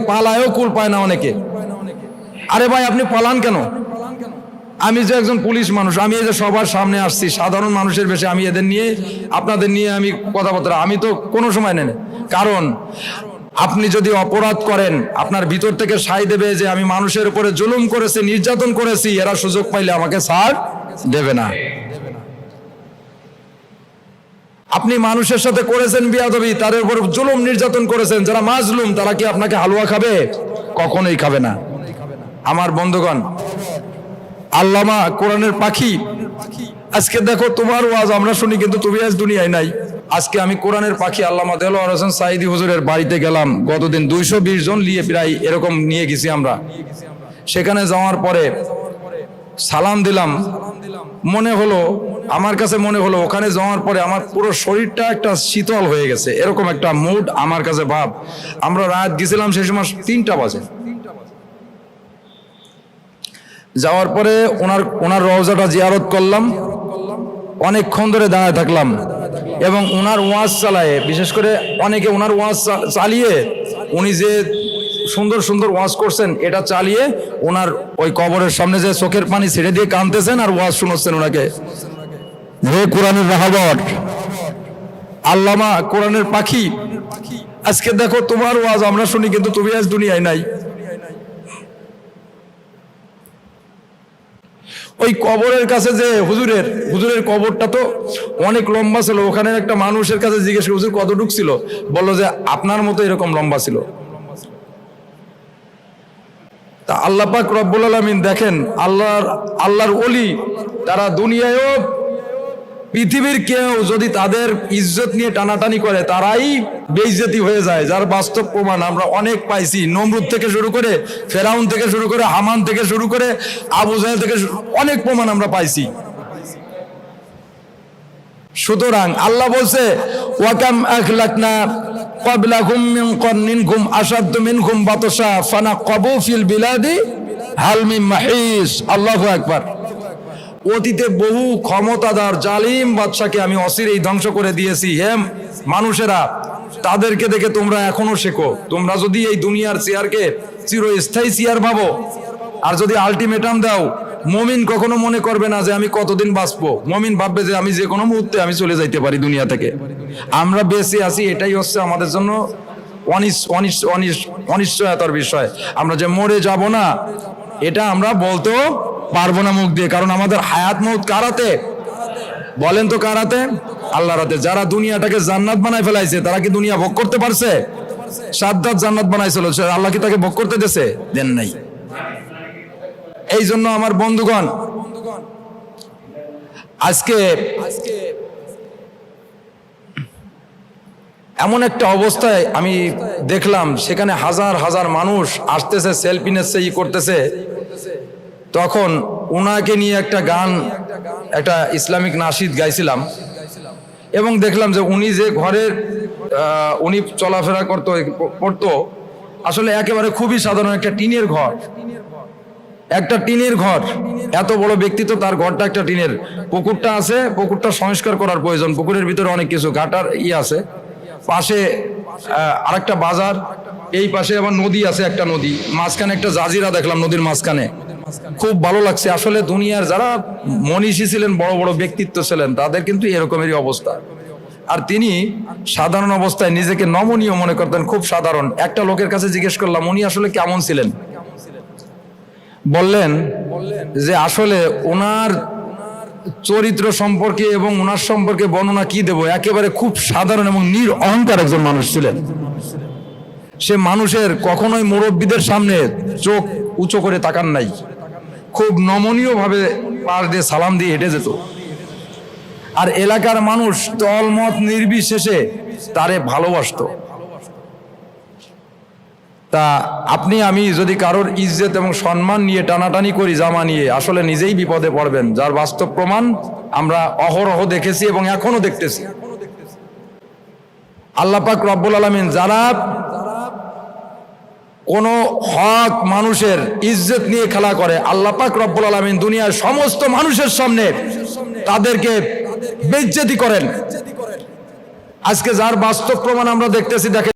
পালায়ও কুল পায় না অনেকে। আরে ভাই আপনি পালান কেন? আমি যে একজন পুলিশ মানুষ, আমি এই যে সবার সামনে আসছি সাধারণ মানুষের বেশে, আমি এদের নিয়ে আপনাদের নিয়ে আমি কথাবার্তা আমি তো কোনো সময় নেই। কারণ আপনি যদি অপরাধ করেন আপনার ভিতর থেকে সাই দেবে যে আমি মানুষের উপরে জুলুম করেছি, নির্যাতন করেছি, এরা সুযোগ পাইলে আমাকে ছাড় দেবে না। আপনি মানুষের সাথে করেছেন বিয়াদবি, তার উপর জুলুম নির্যাতন করেছেন, যারা মাজলুম তারা কি আপনাকে হালুয়া খাবে? কখনোই খাবে না। আমার বন্ধুগণ, আল্লামা কোরআনের পাখি, আজকে দেখো তোমার ওয়াজ আমরা শুনি কিন্তু তুমি আজ দুনিয়ায় নাই। আজকে আমি কোরআনের পাখি আল্লামা দেলোয়ার হোসেন সাঈদী হুজুরের বাড়িতে গেলাম, গতদিন 220 জন নিয়ে প্রায় এরকম নিয়ে গেছি আমরা। সেখানে যাওয়ার পরে সালাম দিলাম, মনে হলো আমার কাছে মনে হলো ওখানে যাওয়ার পরে আমার পুরো শরীরটা একটা শীতল হয়ে গেছে, এরকম একটা মুড আমার কাছে ভাব। আমরা রাত গেছিলাম সেই সময় 3টা বাজে। যাওয়ার পরে ওনার রওজাটা জিয়ারত করলাম, অনেকক্ষণ ধরে দাঁড়ায় থাকলাম এবং ওনার ওয়াজ চালায়, বিশেষ করে অনেকে ওনার ওয়াজ চালিয়ে উনি যে সুন্দর সুন্দর ওয়াজ করছেন এটা চালিয়ে ওনার ওই কবরের সামনে যে চোখের পানি ছেড়ে দিয়ে কাঁদতেছেন আর ওয়াজ শোনাচ্ছেন ওনাকে। হে কোরআনের রাহাবর, আল্লামা কোরআনের পাখি, আজকে দেখো তোমার ওয়াজ আমরা শুনি কিন্তু তুমি আজ দুনিয়ায় নাই। ওই কবরের কাছে যে হুজুরের কবরটা তো অনেক লম্বা ছিল, ওখানে একটা মানুষের কাছে জিজ্ঞেস করে হুজুর কতটুক ছিল, বললো যে আপনার মতো এরকম লম্বা ছিল। তা আল্লাহ পাক রব্বুল আলামিন দেখেন, আল্লাহর ওলি তারা দুনিয়ায়ও পৃথিবীর কেউ যদি তাদের ইজ্জত নিয়ে টানাটানি করে তারাই বেইজ্জতি হয়ে যায়, যার বাস্তব প্রমাণ আমরা অনেক পাইছি। নমরুদ থেকে শুরু করে, ফেরাউন থেকে শুরু করে, হামান থেকে শুরু করে, আবু জাহেল থেকে অনেক প্রমাণ আমরা পাইছি। সুতরাং আল্লাহ বলছে ওয়াকাম আখলাকনা ক্বাবলাহুম মিন কারনিনহুম আশাদ্দু মিনহুম বাতশা ফানাকাবু ফিল বিলাদি হাল মিন মাহিস। আল্লাহু আকবার। অতীতে বহু ক্ষমতাধর জালিম বাদশাকে আমি অচিরেই ধ্বংস করে দিয়েছি। হে মানুষেরা, তাদেরকে দেখে তোমরা এখনো শেখো। তোমরা যদি এই দুনিয়ার চেয়ারকে চিরস্থায়ী চেয়ার ভাবো আর যদি আলটিমেটাম দাও, মুমিন কখনো মনে করবে না যে আমি কতদিন বাঁচবো। মুমিন ভাববে যে আমি যে কোনো মুহূর্তে আমি চলে যাইতে পারি দুনিয়া থেকে। আমরা বেঁচে আছি, এটাই হচ্ছে আমাদের জন্য অনিশ্চয়তার বিষয়। আমরা যে মরে যাব না এটা আমরা বলতেও পারবো না মুখ দিয়ে, কারণ আমাদের হায়াত মউত কার হাতে? বলেন তো কার হাতে? আল্লাহর হাতে। যারা দুনিয়াটাকে জান্নাত বানায় ফেলাইছে তারা কি দুনিয়া ভোগ করতে পারছে? সাদ্দাত জান্নাত বানাইছিল, আল্লাহ কি তাকে ভোগ করতে দিয়েছে? দেন নাই। এই জন্য আমার বন্ধুগণ, আজকে এমন একটা অবস্থায় আমি দেখলাম, সেখানে হাজার হাজার মানুষ আসতেছে, সেলফি নিচ্ছে, করতেছে। তখন ওনাকে নিয়ে একটা গান, একটা ইসলামিক নাশিদ গাইছিলাম এবং দেখলাম যে উনি যে ঘরের উনি চলাফেরা করতো আসলে একেবারে খুবই সাধারণ একটা টিনের ঘর। একটা টিনের ঘর, এত বড় ব্যক্তিত্ব, তার ঘরটা একটা টিনের। পুকুরটা আছে, পুকুরটা সংস্কার করার প্রয়োজন। পুকুরের ভিতরে অনেক কিছু ঘাটার আছে, পাশে আরেকটা বাজার, এই পাশে আবার নদী আছে, একটা নদী, মাঝখানে একটা জাজিরা দেখলাম নদীর মাঝখানে। খুব ভালো লাগছে। আসলে দুনিয়ার যারা মনীষী ছিলেন, বড় বড় ব্যক্তিত্ব ছিলেন, তাদের কিন্তু এরকমেরই অবস্থা। আর তিনি সাধারণ অবস্থায় নিজেকে নমনীয় মনে করতেন, খুব সাধারণ। একটা লোকের কাছে জিজ্ঞেস করলাম উনি আসলে কেমন ছিলেন। বললেন যে আসলে ওনার চরিত্র সম্পর্কে এবং ওনার সম্পর্কে বর্ণনা কি দেব, একেবারে খুব সাধারণ এবং অহংকার একজন মানুষ ছিলেন। সে মানুষের কখনোই মুরব্বীদের সামনে চোখ উঁচু করে তাকান নাই, খুব নমনীয় ভাবে পাশ দিয়ে সালাম দিয়ে হেঁটে যেত। আর এলাকার মানুষ দলমত নির্বিশেষে তারে ভালোবাসত। তা আপনি আমি যদি কারোর ইজ্জত এবং সম্মান নিয়ে টানাটানি করি, জামা নিয়ে, আসলে নিজেই বিপদে পড়বেন, যার বাস্তব প্রমাণ আমরা অহরহ দেখেছি এবং এখনো দেখতেছি। আল্লাহ পাক রব্বুল আলামিন যারা কোন হক মানুষের ইজ্জত নিয়ে খেলা করে, আল্লাহ পাক রব্বুল আলামিন দুনিয়ার সমস্ত মানুষের সামনে তাদেরকে বেইজ্জতি করেন। আজকে যার বাস্তব প্রমাণ আমরা দেখতেছি, দেখেন